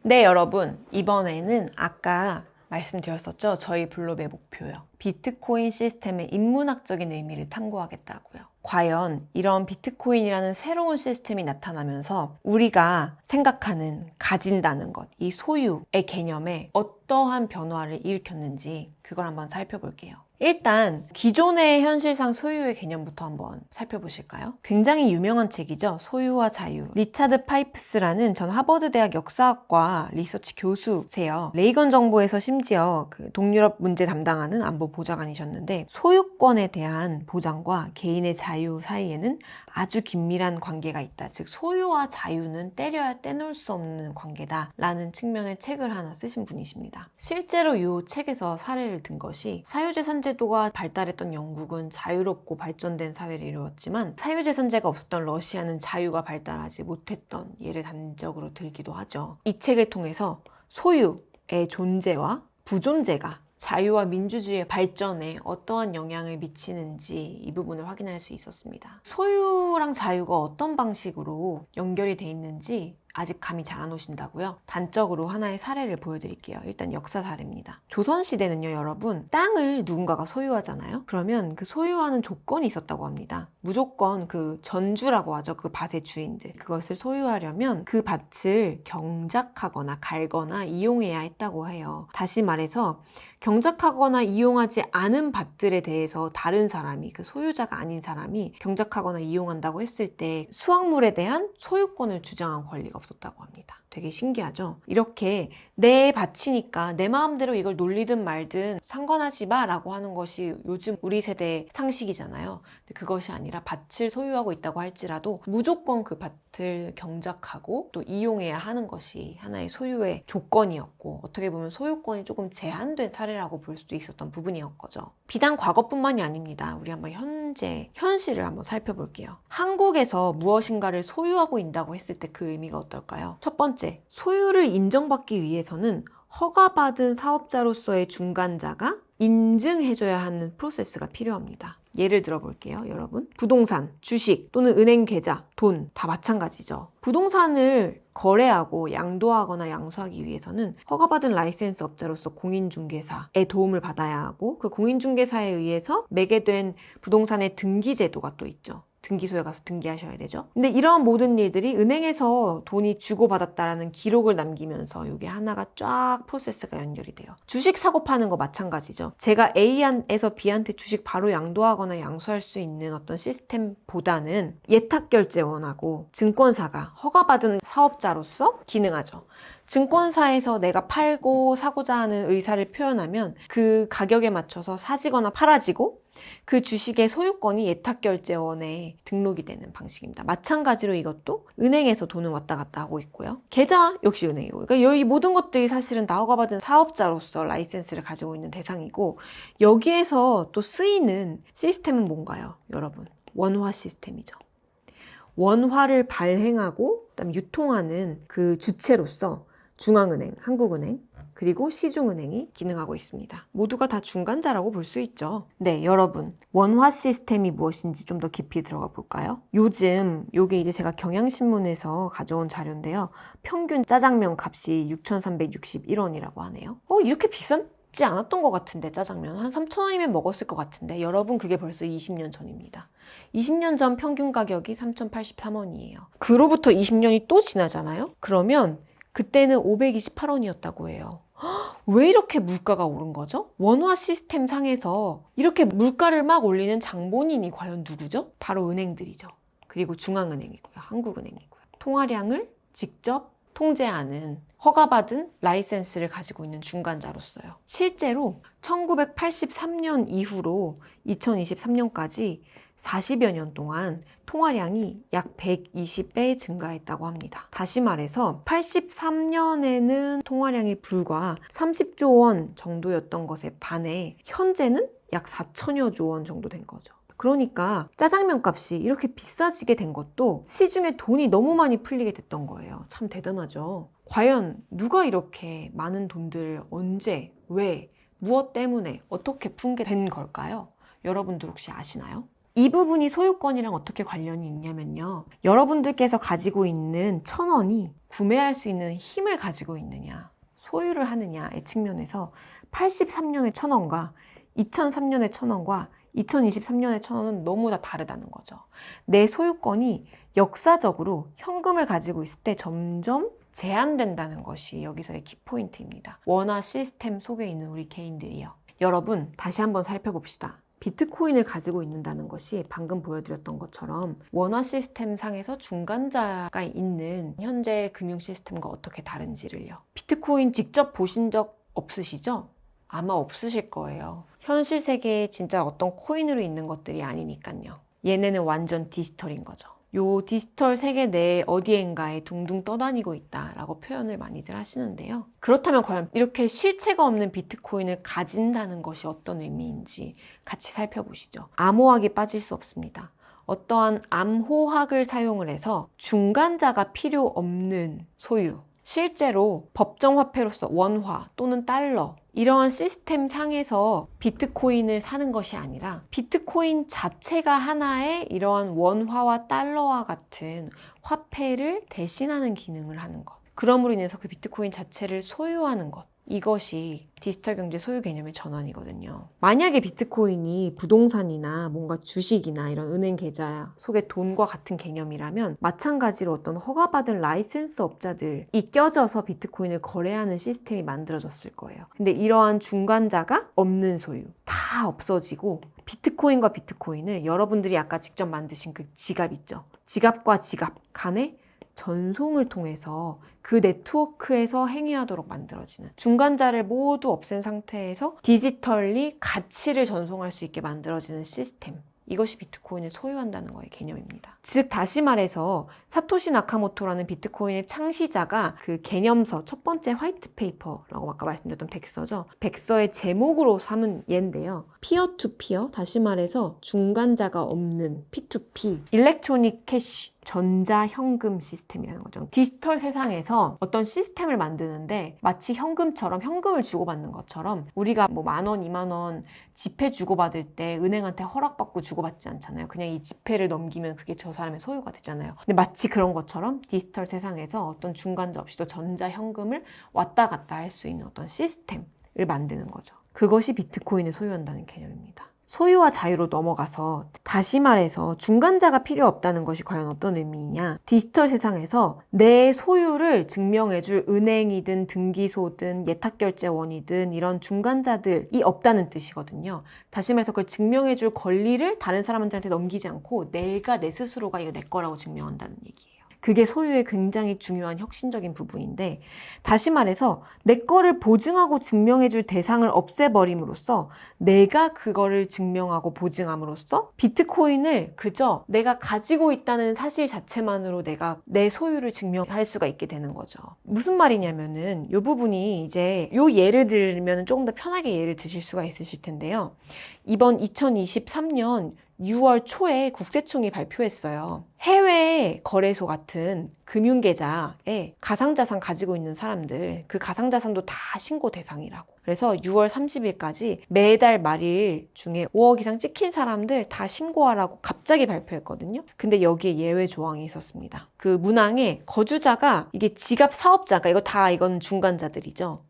네, 여러분. 이번에는 아까 말씀드렸었죠. 저희 블로그의 목표요. 비트코인 시스템의 인문학적인 의미를 탐구하겠다고요. 과연 이런 비트코인이라는 새로운 시스템이 나타나면서 우리가 생각하는 가진다는 것, 이 소유의 개념에 어떠한 변화를 일으켰는지 그걸 한번 살펴볼게요. 일단 기존의 현실상 소유의 개념부터 한번 살펴보실까요? 굉장히 유명한 책이죠. 소유와 자유. 리차드 파이프스라는 전 하버드 대학 역사학과 리서치 교수세요. 레이건 정부에서 심지어 그 동유럽 문제 담당하는 안보 보좌관이셨는데 소유권에 대한 보장과 개인의 자유 사이에는 아주 긴밀한 관계가 있다. 즉 소유와 자유는 때려야 떼놓을 수 없는 관계다라는 측면의 책을 하나 쓰신 분이십니다. 실제로 이 책에서 사례를 든 것이 사유재산 제도가 발달했던 영국은 자유롭고 발전된 사회를 이루었지만 사유재산제가 없었던 러시아는 자유가 발달하지 못했던 예를 단적으로 들기도 하죠. 이 책을 통해서 소유의 존재와 부존재가 자유와 민주주의의 발전에 어떠한 영향을 미치는지 이 부분을 확인할 수 있었습니다. 소유랑 자유가 어떤 방식으로 연결이 돼 있는지 아직 감이 잘 안 오신다고요? 단적으로 하나의 사례를 보여드릴게요. 일단 역사 사례입니다. 조선시대는요, 여러분, 땅을 누군가가 소유하잖아요? 그러면 그 소유하는 조건이 있었다고 합니다. 무조건 그 전주라고 하죠. 그 밭의 주인들. 그것을 소유하려면 그 밭을 경작하거나 갈거나 이용해야 했다고 해요. 다시 말해서 경작하거나 이용하지 않은 밭들에 대해서 다른 사람이, 그 소유자가 아닌 사람이 경작하거나 이용한다고 했을 때 수확물에 대한 소유권을 주장한 권리가 없었다고 합니다. 되게 신기하죠? 이렇게 내 밭이니까 내 마음대로 이걸 놀리든 말든 상관하지 마 라고 하는 것이 요즘 우리 세대의 상식이잖아요. 근데 그것이 아니라 밭을 소유하고 있다고 할지라도 무조건 그 밭을 경작하고 또 이용해야 하는 것이 하나의 소유의 조건이었고 어떻게 보면 소유권이 조금 제한된 사례라고 볼 수도 있었던 부분이었던 거죠. 비단 과거뿐만이 아닙니다. 우리 한번 현실을 한번 살펴볼게요. 한국에서 무엇인가를 소유하고 있다고 했을 때 그 의미가 어떨까요? 첫 번째, 소유를 인정받기 위해서는 허가받은 사업자로서의 중간자가 인증해줘야 하는 프로세스가 필요합니다. 예를 들어볼게요, 여러분. 부동산, 주식 또는 은행 계좌, 돈 다 마찬가지죠. 부동산을 거래하고 양도하거나 양수하기 위해서는 허가받은 라이센스 업자로서 공인중개사의 도움을 받아야 하고 그 공인중개사에 의해서 매개된 부동산의 등기 제도가 또 있죠. 등기소에 가서 등기하셔야 되죠. 근데 이러한 모든 일들이 은행에서 돈이 주고받았다라는 기록을 남기면서 이게 하나가 쫙 프로세스가 연결이 돼요. 주식 사고 파는 거 마찬가지죠. 제가 A에서 B한테 주식 바로 양도하거나 양수할 수 있는 어떤 시스템보다는 예탁결제원하고 증권사가 허가받은 사업자로서 기능하죠. 증권사에서 내가 팔고 사고자 하는 의사를 표현하면 그 가격에 맞춰서 사지거나 팔아지고 그 주식의 소유권이 예탁결제원에 등록이 되는 방식입니다. 마찬가지로 이것도 은행에서 돈을 왔다 갔다 하고 있고요. 계좌 역시 은행이고. 그러니까 이 모든 것들이 사실은 다 허가받은 사업자로서 라이센스를 가지고 있는 대상이고 여기에서 또 쓰이는 시스템은 뭔가요? 여러분, 원화 시스템이죠. 원화를 발행하고 그다음 유통하는 그 주체로서 중앙은행, 한국은행, 그리고 시중은행이 기능하고 있습니다. 모두가 다 중간자라고 볼 수 있죠. 네, 여러분, 원화 시스템이 무엇인지 좀 더 깊이 들어가 볼까요? 요즘 요게 이제 제가 경향신문에서 가져온 자료인데요. 평균 짜장면 값이 6,361원이라고 하네요. 이렇게 비싸지 않았던 것 같은데 짜장면 한 3,000원이면 먹었을 것 같은데 여러분 그게 벌써 20년 전입니다. 20년 전 평균 가격이 3,083원이에요. 그로부터 20년이 또 지나잖아요? 그러면 그때는 528원이었다고 해요. 왜 이렇게 물가가 오른 거죠? 원화 시스템 상에서 이렇게 물가를 막 올리는 장본인이 과연 누구죠? 바로 은행들이죠. 그리고 중앙은행이고요. 한국은행이고요. 통화량을 직접 통제하는 허가받은 라이센스를 가지고 있는 중간자로서요. 실제로 1983년 이후로 2023년까지 40여 년 동안 통화량이 약 120배 증가했다고 합니다. 다시 말해서 83년에는 통화량이 불과 30조 원 정도였던 것에 반해 현재는 약 4천여조 원 정도 된 거죠. 그러니까 짜장면 값이 이렇게 비싸지게 된 것도 시중에 돈이 너무 많이 풀리게 됐던 거예요. 참 대단하죠. 과연 누가 이렇게 많은 돈들을 언제, 왜, 무엇 때문에 어떻게 품게 된 걸까요? 여러분들 혹시 아시나요? 이 부분이 소유권이랑 어떻게 관련이 있냐면요. 여러분들께서 가지고 있는 1,000원이 구매할 수 있는 힘을 가지고 있느냐, 소유를 하느냐의 측면에서 83년의 1,000원과 2003년의 1,000원과 2023년의 1,000원은 너무 다 다르다는 거죠. 내 소유권이 역사적으로 현금을 가지고 있을 때 점점 제한된다는 것이 여기서의 키포인트입니다. 원화 시스템 속에 있는 우리 개인들이요. 여러분, 다시 한번 살펴봅시다. 비트코인을 가지고 있는다는 것이 방금 보여드렸던 것처럼 원화 시스템 상에서 중간자가 있는 현재 금융 시스템과 어떻게 다른지를요. 비트코인 직접 보신 적 없으시죠? 아마 없으실 거예요. 현실 세계에 진짜 어떤 코인으로 있는 것들이 아니니까요. 얘네는 완전 디지털인 거죠. 요 디지털 세계 내에 어디엔가에 둥둥 떠다니고 있다라고 표현을 많이들 하시는데요. 그렇다면 과연 이렇게 실체가 없는 비트코인을 가진다는 것이 어떤 의미인지 같이 살펴보시죠. 암호학이 빠질 수 없습니다. 어떠한 암호학을 사용을 해서 중간자가 필요 없는 소유, 실제로 법정화폐로서 원화 또는 달러 이러한 시스템 상에서 비트코인을 사는 것이 아니라 비트코인 자체가 하나의 이러한 원화와 달러와 같은 화폐를 대신하는 기능을 하는 것. 그럼으로 인해서 그 비트코인 자체를 소유하는 것. 이것이 디지털 경제 소유 개념의 전환이거든요. 만약에 비트코인이 부동산이나 뭔가 주식이나 이런 은행 계좌 속의 돈과 같은 개념이라면 마찬가지로 어떤 허가받은 라이센스 업자들이 껴져서 비트코인을 거래하는 시스템이 만들어졌을 거예요. 근데 이러한 중간자가 없는 소유 다 없어지고 비트코인과 비트코인을 여러분들이 아까 직접 만드신 그 지갑 있죠? 지갑과 지갑 간에 전송을 통해서 그 네트워크에서 행위하도록 만들어지는 중간자를 모두 없앤 상태에서 디지털리 가치를 전송할 수 있게 만들어지는 시스템. 이것이 비트코인을 소유한다는 거의 개념입니다. 즉 다시 말해서 사토시 나카모토라는 비트코인의 창시자가 그 개념서 첫 번째 화이트 페이퍼라고 아까 말씀드렸던 백서죠. 백서의 제목으로 삼은 예인데요. 피어 투 피어, 다시 말해서 중간자가 없는 P2P, 일렉트로닉 캐시, 전자현금 시스템이라는 거죠. 디지털 세상에서 어떤 시스템을 만드는데 마치 현금처럼 현금을 주고받는 것처럼 우리가 뭐 10,000원, 20,000원 지폐 주고받을 때 은행한테 허락받고 주고받지 않잖아요. 그냥 이 지폐를 넘기면 그게 저 사람의 소유가 되잖아요. 근데 마치 그런 것처럼 디지털 세상에서 어떤 중간자 없이도 전자현금을 왔다 갔다 할 수 있는 어떤 시스템을 만드는 거죠. 그것이 비트코인을 소유한다는 개념입니다. 소유와 자유로 넘어가서 다시 말해서 중간자가 필요 없다는 것이 과연 어떤 의미이냐. 디지털 세상에서 내 소유를 증명해줄 은행이든 등기소든 예탁결제원이든 이런 중간자들이 없다는 뜻이거든요. 다시 말해서 그걸 증명해줄 권리를 다른 사람한테 넘기지 않고 내가 내 스스로가 이거 내 거라고 증명한다는 얘기예요. 그게 소유의 굉장히 중요한 혁신적인 부분인데 다시 말해서 내 거를 보증하고 증명해줄 대상을 없애버림으로써 내가 그거를 증명하고 보증함으로써 비트코인을 그저 내가 가지고 있다는 사실 자체만으로 내가 내 소유를 증명할 수가 있게 되는 거죠. 무슨 말이냐면은 이 부분이 이제 요 예를 들면 조금 더 편하게 예를 드실 수가 있으실 텐데요. 이번 2023년 6월 초에 국세청이 발표했어요. 해외 거래소 같은 금융계좌에 가상자산 가지고 있는 사람들, 그 가상자산도 다 신고 대상이라고. 그래서 6월 30일까지 매달 말일 중에 5억 이상 찍힌 사람들 다 신고하라고 갑자기 발표했거든요. 근데 여기에 예외 조항이 있었습니다. 그 문항에 거주자가 이게 지갑 사업자가 이건 중간자들이죠.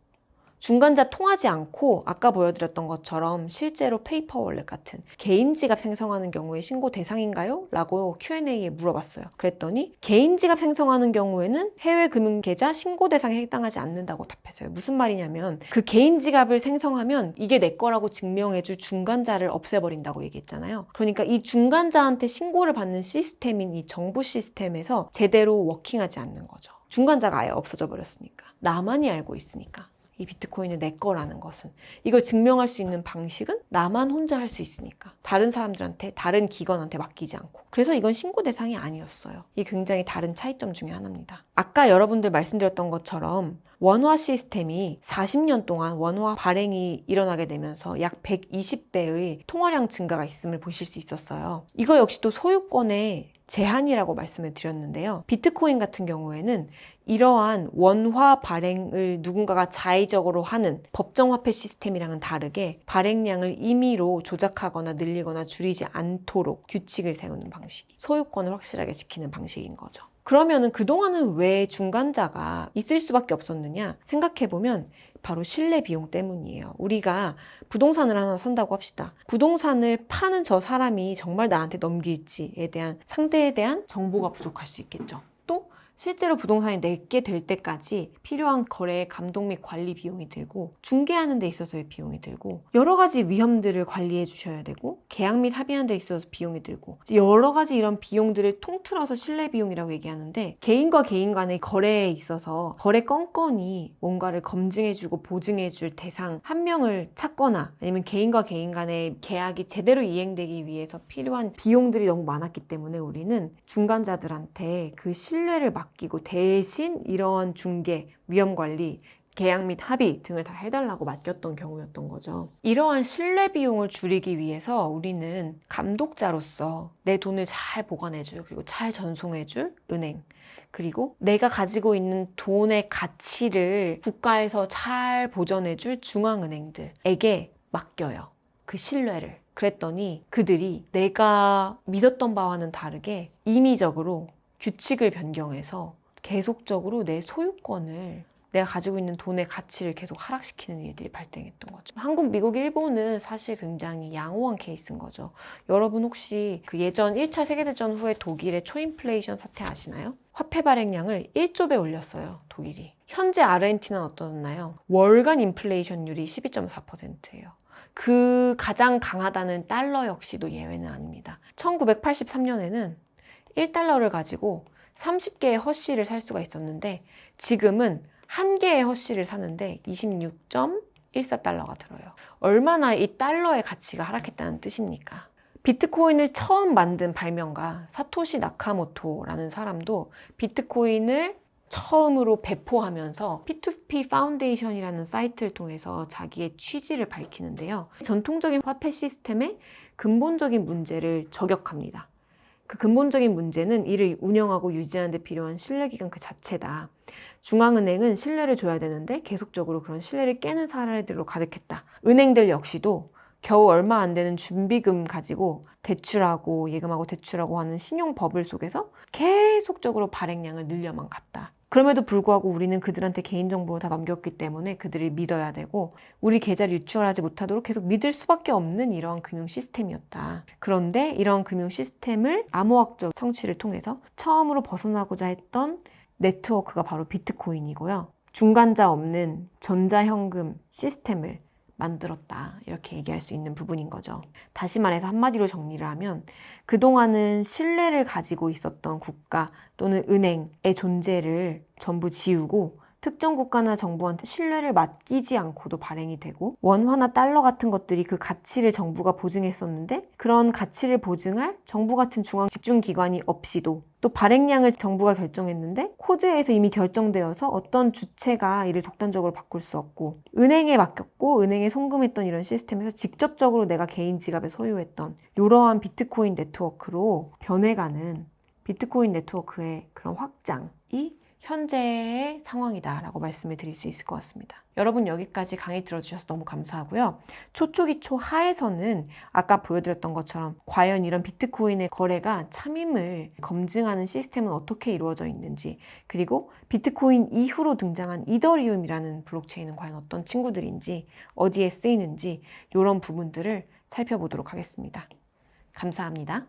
중간자 통하지 않고 아까 보여드렸던 것처럼 실제로 페이퍼 월렛 같은 개인 지갑 생성하는 경우에 신고 대상인가요? 라고 Q&A에 물어봤어요. 그랬더니 개인 지갑 생성하는 경우에는 해외 금융계좌 신고 대상에 해당하지 않는다고 답했어요. 무슨 말이냐면 그 개인 지갑을 생성하면 이게 내 거라고 증명해줄 중간자를 없애버린다고 얘기했잖아요. 그러니까 이 중간자한테 신고를 받는 시스템인 이 정부 시스템에서 제대로 워킹하지 않는 거죠. 중간자가 아예 없어져 버렸으니까. 나만이 알고 있으니까. 이 비트코인은 내 거라는 것은 이걸 증명할 수 있는 방식은 나만 혼자 할 수 있으니까 다른 사람들한테 다른 기관한테 맡기지 않고 그래서 이건 신고 대상이 아니었어요. 이게 굉장히 다른 차이점 중에 하나입니다. 아까 여러분들 말씀드렸던 것처럼 원화 시스템이 40년 동안 원화 발행이 일어나게 되면서 약 120배의 통화량 증가가 있음을 보실 수 있었어요. 이거 역시 또 소유권의 제한이라고 말씀을 드렸는데요. 비트코인 같은 경우에는 이러한 원화 발행을 누군가가 자의적으로 하는 법정 화폐 시스템이랑은 다르게 발행량을 임의로 조작하거나 늘리거나 줄이지 않도록 규칙을 세우는 방식, 소유권을 확실하게 지키는 방식인 거죠. 그러면은 그동안은 왜 중간자가 있을 수밖에 없었느냐 생각해보면 바로 신뢰 비용 때문이에요. 우리가 부동산을 하나 산다고 합시다. 부동산을 파는 저 사람이 정말 나한테 넘길지에 대한 상대에 대한 정보가 부족할 수 있겠죠. 또 실제로 부동산이 내게 될 때까지 필요한 거래의 감독 및 관리 비용이 들고 중개하는 데 있어서의 비용이 들고 여러 가지 위험들을 관리해 주셔야 되고 계약 및 합의하는 데 있어서 비용이 들고 여러 가지 이런 비용들을 통틀어서 신뢰 비용이라고 얘기하는데 개인과 개인 간의 거래에 있어서 거래 건건이 뭔가를 검증해 주고 보증해 줄 대상 한 명을 찾거나 아니면 개인과 개인 간의 계약이 제대로 이행되기 위해서 필요한 비용들이 너무 많았기 때문에 우리는 중간자들한테 그 신뢰를 맡기고 대신 이런 중개, 위험관리, 계약 및 합의 등을 다 해달라고 맡겼던 경우였던 거죠. 이러한 신뢰 비용을 줄이기 위해서 우리는 감독자로서 내 돈을 잘 보관해줄 그리고 잘 전송해줄 은행 그리고 내가 가지고 있는 돈의 가치를 국가에서 잘 보전해줄 중앙은행들에게 맡겨요. 그 신뢰를. 그랬더니 그들이 내가 믿었던 바와는 다르게 임의적으로 규칙을 변경해서 계속적으로 내 소유권을 내가 가지고 있는 돈의 가치를 계속 하락시키는 일들이 발생했던 거죠. 한국, 미국, 일본은 사실 굉장히 양호한 케이스인 거죠. 여러분 혹시 그 예전 1차 세계대전 후에 독일의 초인플레이션 사태 아시나요? 화폐 발행량을 1조 배 올렸어요, 독일이. 현재 아르헨티나는 어떠나요? 월간 인플레이션율이 12.4%예요. 그 가장 강하다는 달러 역시도 예외는 아닙니다. 1983년에는 1달러를 가지고 30개의 허쉬를 살 수가 있었는데 지금은 1개의 허쉬를 사는데 26.14달러가 들어요. 얼마나 이 달러의 가치가 하락했다는 뜻입니까? 비트코인을 처음 만든 발명가 사토시 나카모토라는 사람도 비트코인을 처음으로 배포하면서 P2P 파운데이션이라는 사이트를 통해서 자기의 취지를 밝히는데요. 전통적인 화폐 시스템의 근본적인 문제를 저격합니다. 그 근본적인 문제는 이를 운영하고 유지하는 데 필요한 신뢰기관 그 자체다. 중앙은행은 신뢰를 줘야 되는데 계속적으로 그런 신뢰를 깨는 사례들로 가득했다. 은행들 역시도 겨우 얼마 안 되는 준비금 가지고 대출하고 예금하고 대출하고 하는 신용 버블 속에서 계속적으로 발행량을 늘려만 갔다. 그럼에도 불구하고 우리는 그들한테 개인정보를 다 넘겼기 때문에 그들을 믿어야 되고 우리 계좌를 유출하지 못하도록 계속 믿을 수밖에 없는 이러한 금융 시스템이었다. 그런데 이러한 금융 시스템을 암호학적 성취를 통해서 처음으로 벗어나고자 했던 네트워크가 바로 비트코인이고요. 중간자 없는 전자현금 시스템을 만들었다. 이렇게 얘기할 수 있는 부분인 거죠. 다시 말해서 한마디로 정리를 하면 그동안은 신뢰를 가지고 있었던 국가 또는 은행의 존재를 전부 지우고 특정 국가나 정부한테 신뢰를 맡기지 않고도 발행이 되고 원화나 달러 같은 것들이 그 가치를 정부가 보증했었는데 그런 가치를 보증할 정부 같은 중앙 집중기관이 없이도 또 발행량을 정부가 결정했는데 코드에서 이미 결정되어서 어떤 주체가 이를 독단적으로 바꿀 수 없고 은행에 맡겼고 은행에 송금했던 이런 시스템에서 직접적으로 내가 개인 지갑에 소유했던 이러한 비트코인 네트워크로 변해가는 비트코인 네트워크의 그런 확장이 현재의 상황이다라고 말씀을 드릴 수 있을 것 같습니다. 여러분 여기까지 강의 들어주셔서 너무 감사하고요. 초초기 초하에서는 아까 보여드렸던 것처럼 과연 이런 비트코인의 거래가 참임을 검증하는 시스템은 어떻게 이루어져 있는지 그리고 비트코인 이후로 등장한 이더리움이라는 블록체인은 과연 어떤 친구들인지 어디에 쓰이는지 이런 부분들을 살펴보도록 하겠습니다. 감사합니다.